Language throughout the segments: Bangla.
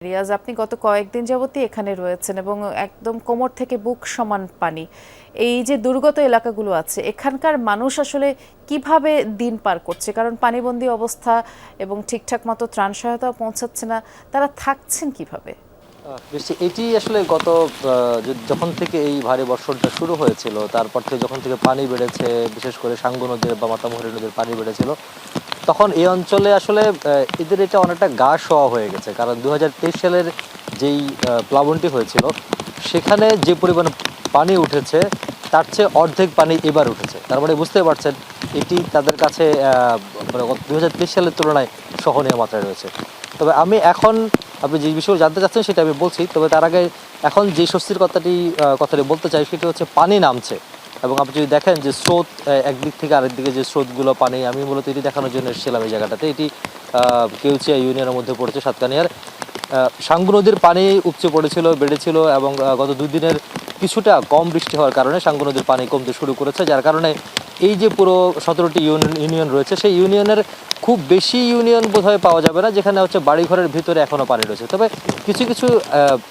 রিয়াজ, আপনি গত কয়েকদিন যাবতই এখানে রয়েছেন এবং একদম কোমর থেকে বুক সমান পানি। এই যে দুর্গত এলাকাগুলো আছে, এখানকার মানুষ আসলে কিভাবে দিন পার করছে? কারণ পানিবন্দী অবস্থা এবং ঠিকঠাক মতো ত্রাণ সহায়তা পৌঁছাচ্ছে না, তারা থাকছেন কিভাবে? এটি আসলে গত যখন থেকে এই ভারী বর্ষণটা শুরু হয়েছিল, তারপর থেকে যখন থেকে পানি বেড়েছে, বিশেষ করে সাঙ্গু নদীর বা মাতামুহুরী নদীর পানি বেড়েছিল, তখন এই অঞ্চলে আসলে এদের এটা অনেকটা গা শোয়া হয়ে গেছে। কারণ 2023 সালের যেই প্লাবনটি হয়েছিল, সেখানে যে পরিমাণ পানি উঠেছে তার চেয়ে অর্ধেক পানি এবার উঠেছে। তার মানে বুঝতে পারছেন এটি তাদের কাছে মানে 2023 সালের তুলনায় সহনীয় মাত্রায় রয়েছে। তবে আমি এখন আপনি যে বিষয়ে জানতে চাচ্ছেন সেটা আমি বলছি। তবে তার আগে এখন যে স্বস্তির কথাটি বলতে চাই সেটি হচ্ছে পানি নামছে। এবং আপনি যদি দেখেন যে স্রোত একদিক থেকে আরেক দিকে যে স্রোতগুলো পানি, আমি মূলত এটি দেখানোর জন্য এসেছিলাম এই জায়গাটাতে। এটি কেউচিয়া ইউনিয়নের মধ্যে পড়েছে, সাতকানিয়ার। সাঙ্গু নদীর পানি উপচে পড়েছিল, বেড়েছিল এবং গত 2 দিনের কিছুটা কম বৃষ্টি হওয়ার কারণে সাঙ্গু নদীর পানি কমতে শুরু করেছে, যার কারণে এই যে পুরো 17টি ইউনিয়ন রয়েছে, সেই ইউনিয়নের খুব বেশি ইউনিয়ন বোধহয় পাওয়া যাবে না যেখানে হচ্ছে বাড়িঘরের ভিতরে এখনও পানি রয়েছে। তবে কিছু কিছু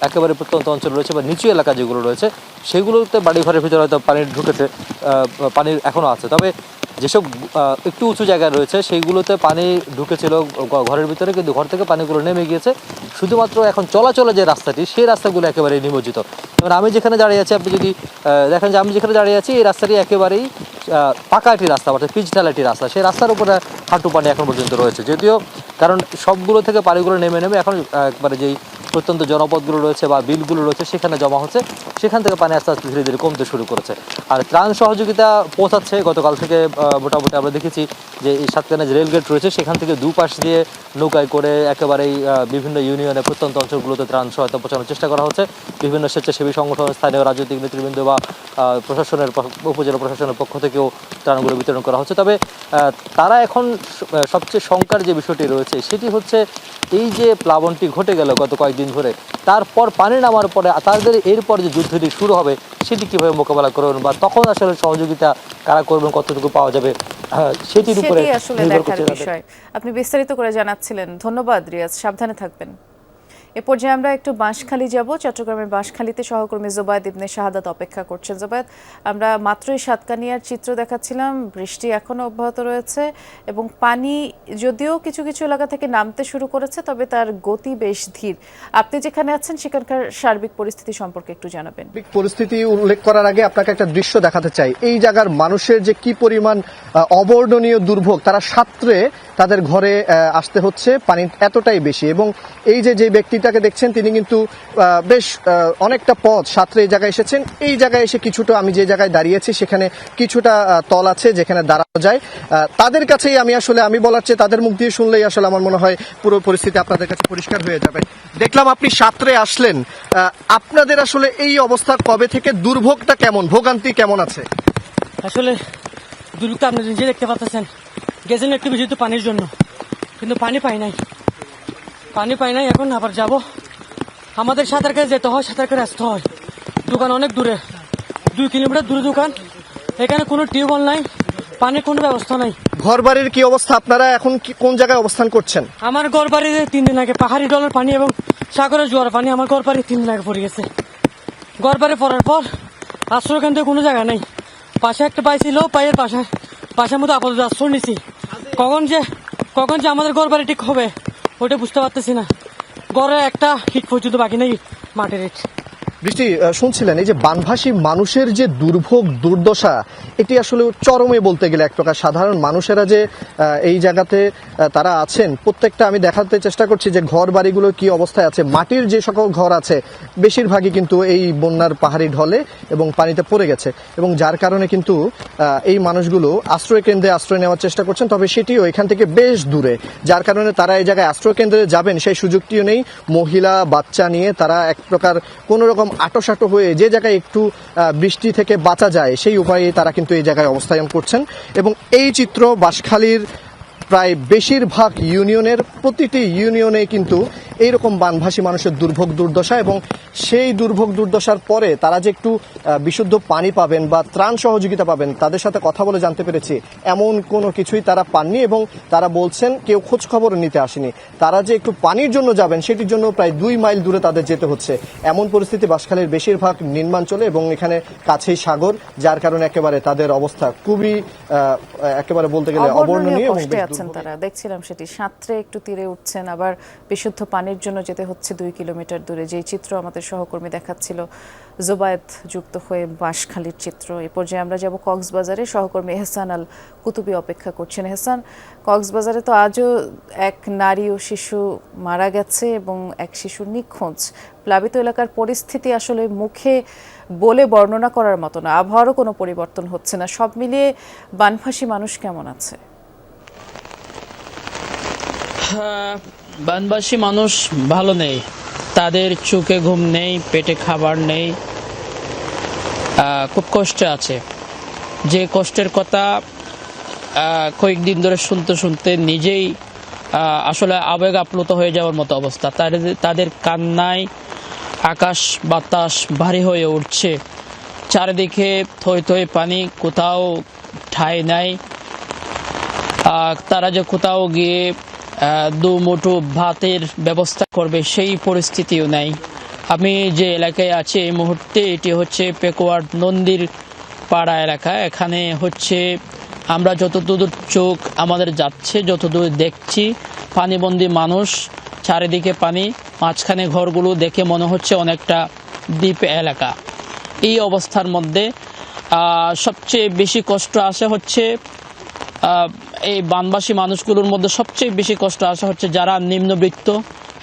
একেবারে প্রত্যন্ত অঞ্চল রয়েছে বা নিচু এলাকা যেগুলো রয়েছে, সেগুলোতে বাড়িঘরের ভিতরে হয়তো পানি ঢুকেছে, পানি এখনও আছে। তবে যেসব একটু উঁচু জায়গায় রয়েছে সেইগুলোতে পানি ঢুকেছিল ঘরের ভিতরে, কিন্তু ঘর থেকে পানিগুলো নেমে গিয়েছে। শুধুমাত্র এখন চলাচলের যে রাস্তাটি, সেই রাস্তাগুলো একেবারে নিমজ্জিত। এবার আমি যেখানে দাঁড়িয়ে আছি, আপনি যদি দেখেন যে আমি যেখানে দাঁড়িয়ে আছি, এই রাস্তাটি একেবারেই পাকা একটি রাস্তা, অর্থাৎ পিচ ঢালা একটি রাস্তা। সেই রাস্তার উপরে হাঁটু পানি এখন পর্যন্ত রয়েছে, যদিও কারণ সবগুলো থেকে পানিগুলো নেমে নেমে এখন একবারে যেই প্রত্যন্ত জনপদগুলো রয়েছে বা বিলগুলো রয়েছে সেখানে জমা হচ্ছে, সেখান থেকে পানি আস্তে আস্তে ধীরে ধীরে কমতে শুরু করেছে। আর ত্রাণ সহযোগিতা পৌঁছাচ্ছে গতকাল থেকে। মোটামুটি আমরা দেখেছি যে এই সাতকানিয়া যে রেলগেট রয়েছে সেখান থেকে দুপাশ দিয়ে নৌকায় করে একেবারেই বিভিন্ন ইউনিয়নে প্রত্যন্ত অঞ্চলগুলোতে ত্রাণ সহায়তা পৌঁছানোর চেষ্টা করা হচ্ছে। বিভিন্ন স্বেচ্ছাসেবী সংগঠন, স্থানীয় রাজনৈতিক নেতৃবৃন্দ বা প্রশাসনের উপজেলা প্রশাসনের পক্ষ থেকেও ত্রাণগুলো বিতরণ করা হচ্ছে। তবে তারা এখন সবচেয়ে শঙ্কার যে বিষয়টি রয়েছে সেটি হচ্ছে এই যে প্লাবনটি ঘটে গেল গত কয়েকদিন ধরে, তারপর পানি নামার পরে তাদের এরপর যে যুদ্ধটি শুরু হবে সেটি কীভাবে মোকাবেলা করবেন বা তখন আসলে সহযোগিতা কারা করবেন, কতটুকু পাওয়া যাবে, সেটির উপরে নির্ভর করছে। আপনি বিস্তারিত করে জানাচ্ছিলেন, ধন্যবাদ রিয়াজ, সাবধানে থাকবেন। এ পর্যায়ে আমরা একটু বাঁশখালী যাব। চট্টগ্রামের বাঁশখালীতে সহকর্মী জোবায়েদ ইবনে শাহাদাত অপেক্ষা করছেন। জোবায়েদ, আমরা মাত্রই সাতকানিয়ার চিত্র দেখাচ্ছিলাম, বৃষ্টি এখনো অব্যাহত রয়েছে এবং পানি যদিও কিছু কিছু এলাকা থেকে নামতে শুরু করেছে, তবে তার গতি বেশ ধীর। আপনি যেখানে আছেন সেখানকার সার্বিক পরিস্থিতি সম্পর্কে একটু জানাবেন। পরিস্থিতি উল্লেখ করার আগে আপনাকে একটা দৃশ্য দেখাতে চাই। এই জায়গার মানুষের যে কি পরিমাণ অবর্ণনীয় দুর্ভোগ, তারা সাঁতরে তাদের ঘরে আসতে হচ্ছে, পানি এতটাই বেশি। এবং এই যে ব্যক্তিটাকে দেখছেন তিনি কিন্তু বেশ অনেকটা পথ সাঁতরে এই জায়গায় এসেছেন। এই জায়গায় এসে কিছুটা, আমি যে জায়গায় দাঁড়িয়েছি সেখানে কিছুটা তল আছে যেখানে দাঁড়ানো যায়। তাদের কাছেই আমি বলার চেয়ে তাদের মুখ দিয়ে শুনলেই আসলে আমার মনে হয় পুরো পরিস্থিতি আপনাদের কাছে পরিষ্কার হয়ে যাবে। দেখলাম আপনি সাঁতরে আসলেন, আপনাদের আসলে এই অবস্থা কবে থেকে, দুর্ভোগটা কেমন, ভোগান্তি কেমন আছে? আসলে দুর্ভোগটা আপনি নিজে দেখতে পাচ্ছেন, গেছেন একটু বেশি তো পানির জন্য, কিন্তু পানি পাই নাই। এখন আবার যাব, আমাদের সাঁতার করে যেতে হয়, সাঁতার করে আসতে হয়। দোকান অনেক দূরে, 2 কিলোমিটার দূরে দোকান, এখানে কোনো টিউবওয়েল নাই, পানির কোনো ব্যবস্থা নাই। ঘর বাড়ির কি অবস্থা? আপনারা এখন কোন জায়গায় অবস্থান করছেন? আমার ঘর বাড়িতে 3 দিন আগে পাহাড়ি ডলের পানি এবং সাগরের জোয়ার পানি আমার ঘর বাড়ি 3 দিন আগে পড়ে গেছে। ঘর বাড়ি পড়ার পর আশ্রয় কেন্দ্রে কোনো জায়গা নেই। পাশে একটা পাইছিল, পায়ের পাশের মতো আপাতত আশ্রয় নিছি। কখন যে আমাদের ঘর বাড়ি ঠিক হবে ওটা বুঝতে পারতেছি না। ঘরে একটা ইট পর্যন্ত বাকি নেই, মাটির ইট। বৃষ্টি, শুনছিলেন এই যে বানভাসী মানুষের যে দুর্ভোগ দুর্দশা, এটি আসলে চরমে বলতে গেলে এক প্রকার। সাধারণ মানুষেরা যে এই জায়গাতে তারা আছেন, প্রত্যেকটা আমি দেখাতে চেষ্টা করছি যে ঘর বাড়িগুলোর কি অবস্থায় আছে। মাটির যে সকল ঘর আছে বেশিরভাগই কিন্তু এই বন্যার পাহাড়ি ঢলে এবং পানিতে পড়ে গেছে, এবং যার কারণে কিন্তু এই মানুষগুলো আশ্রয় কেন্দ্রে আশ্রয় নেওয়ার চেষ্টা করছেন, তবে সেটিও এখান থেকে বেশ দূরে, যার কারণে তারা এই জায়গায় আশ্রয় কেন্দ্রে যাবেন সেই সুযোগটিও নেই। মহিলা বাচ্চা নিয়ে তারা এক প্রকার কোনো রকম আটোসাটো হয়ে যে জায়গায় একটু বৃষ্টি থেকে বাঁচা যায় সেই উপায়ে তারা কিন্তু এই জায়গায় অবস্থান করছেন। এবং এই চিত্র বাঁশখালীর প্রায় বেশিরভাগ ইউনিয়নের, প্রতিটি ইউনিয়নে কিন্তু এইরকম বানভাসী মানুষের দুর্ভোগ দুর্দশা, এবং সেই দুর্ভোগ দুর্দশার পরে তারা যে একটু বিশুদ্ধ পানি পাবেন বা ত্রাণ সহযোগিতা পাবেন, তাদের সাথে কথা বলে জানতে পেরেছি এমন কোনো কিছুই তারা পাননি, এবং তারা বলছেন কেউ খোঁজ খবর নিতে আসেনি। তারা যে একটু পানির জন্য যাবেন সেটির জন্য প্রায় 2 মাইল দূরে তাদের যেতে হচ্ছে। এমন পরিস্থিতি বাঁশখালীর বেশিরভাগ নিম্নাঞ্চলে, এবং এখানে কাছেই সাগর, যার কারণে একেবারে তাদের অবস্থা খুবই একেবারে বলতে গেলে অবর্ণনীয় এবং কষ্টে আছেন তারা। দেখছিলাম সেটি, সাঁতরে একটু তীরে উঠছেন, আবার বিশুদ্ধ পানির জন্য যেতে হচ্ছে 2 কিলোমিটার দূরে। যেই চিত্র আমাদের সহকর্মী দেখাচ্ছিল জোবায়েদ যুক্ত হয়ে বাঁশখালীর চিত্র। এ পর্যায়ে আমরা যাব কক্সবাজারে, সহকর্মী এহসান আল কুতুবী অপেক্ষা করছেন। এহসান, কক্সবাজারে তো আজও এক নারী ও শিশু মারা গেছে এবং এক শিশু নিখোঁজ। প্লাবিত এলাকার পরিস্থিতি আসলে মুখে বলে বর্ণনা করার মতো না। আবহাওয়ারও কোনো পরিবর্তন হচ্ছে না। সব মিলিয়ে বানভাসী মানুষ কেমন আছে? বানবাসী মানুষ ভালো নেই, তাদের চোখে ঘুম নেই, পেটে খাবার নেই, খুব কষ্টে আছে। যে কষ্টের কথা কয়েকদিন ধরে শুনতে শুনতে নিজেই আসলে আবেগ আপ্লুত হয়ে যাওয়ার মতো অবস্থা। তাদের কান্নায় আকাশ বাতাস ভারী হয়ে উঠছে। চারিদিকে থই থই পানি, কোথাও ঠাঁই নাই। তারা যে কোথাও গিয়ে 2 মুঠো ভাতের ব্যবস্থা করবে সেই পরিস্থিতিও নাই। আমি যে এলাকায় আছি এই মুহূর্তে, এটি হচ্ছে পেকুয়ার নন্দীর পাড়া এলাকা। এখানে হচ্ছে আমরা যতদূর চোখ আমাদের যাচ্ছে, যতদূর দেখছি পানিবন্দী মানুষ, চারিদিকে পানি, মাঝখানে ঘরগুলো দেখে মনে হচ্ছে অনেকটা দ্বীপ এলাকা। এই অবস্থার মধ্যে সবচেয়ে বেশি কষ্ট আসে হচ্ছে এই বানবাসী মানুষগুলোর মধ্যে সবচেয়ে বেশি কষ্ট আসা হচ্ছে যারা নিম্নবিত্ত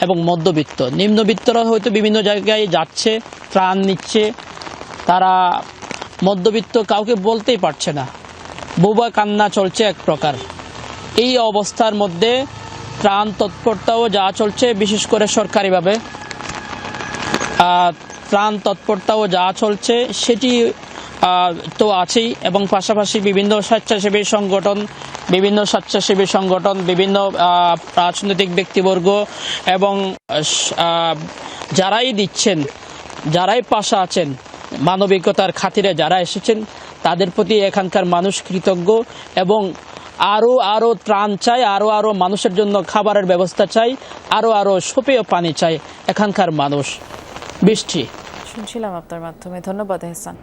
এবং মধ্যবিত্ত। নিম্নবিত্তরা হয়তো বিভিন্ন জায়গায় যাচ্ছে, ত্রাণ নিচ্ছে, তারা মধ্যবিত্ত কাউকে বলতেই পারছে না, বুবা কান্না চলছে এক প্রকার। এই অবস্থার মধ্যে ত্রাণ তৎপরতাও যা চলছে, বিশেষ করে সরকারিভাবে ত্রাণ তৎপরতাও যা চলছে সেটি তো আছেই, এবং পাশাপাশি বিভিন্ন স্বেচ্ছাসেবী সংগঠন, বিভিন্ন রাজনৈতিক ব্যক্তিবর্গ এবং যারাই দিচ্ছেন, যারাই পাশে আছেন, মানবিকতার খাতিরে যারা এসেছেন, তাদের প্রতি এখানকার মানুষ কৃতজ্ঞ, এবং আরো ত্রাণ চাই, আরো মানুষের জন্য খাবারের ব্যবস্থা চাই, আরো সুপেয় পানি চাই এখানকার মানুষ। বৃষ্টি শুনছিলাম আপনার মাধ্যমে। ধন্যবাদ এহসান।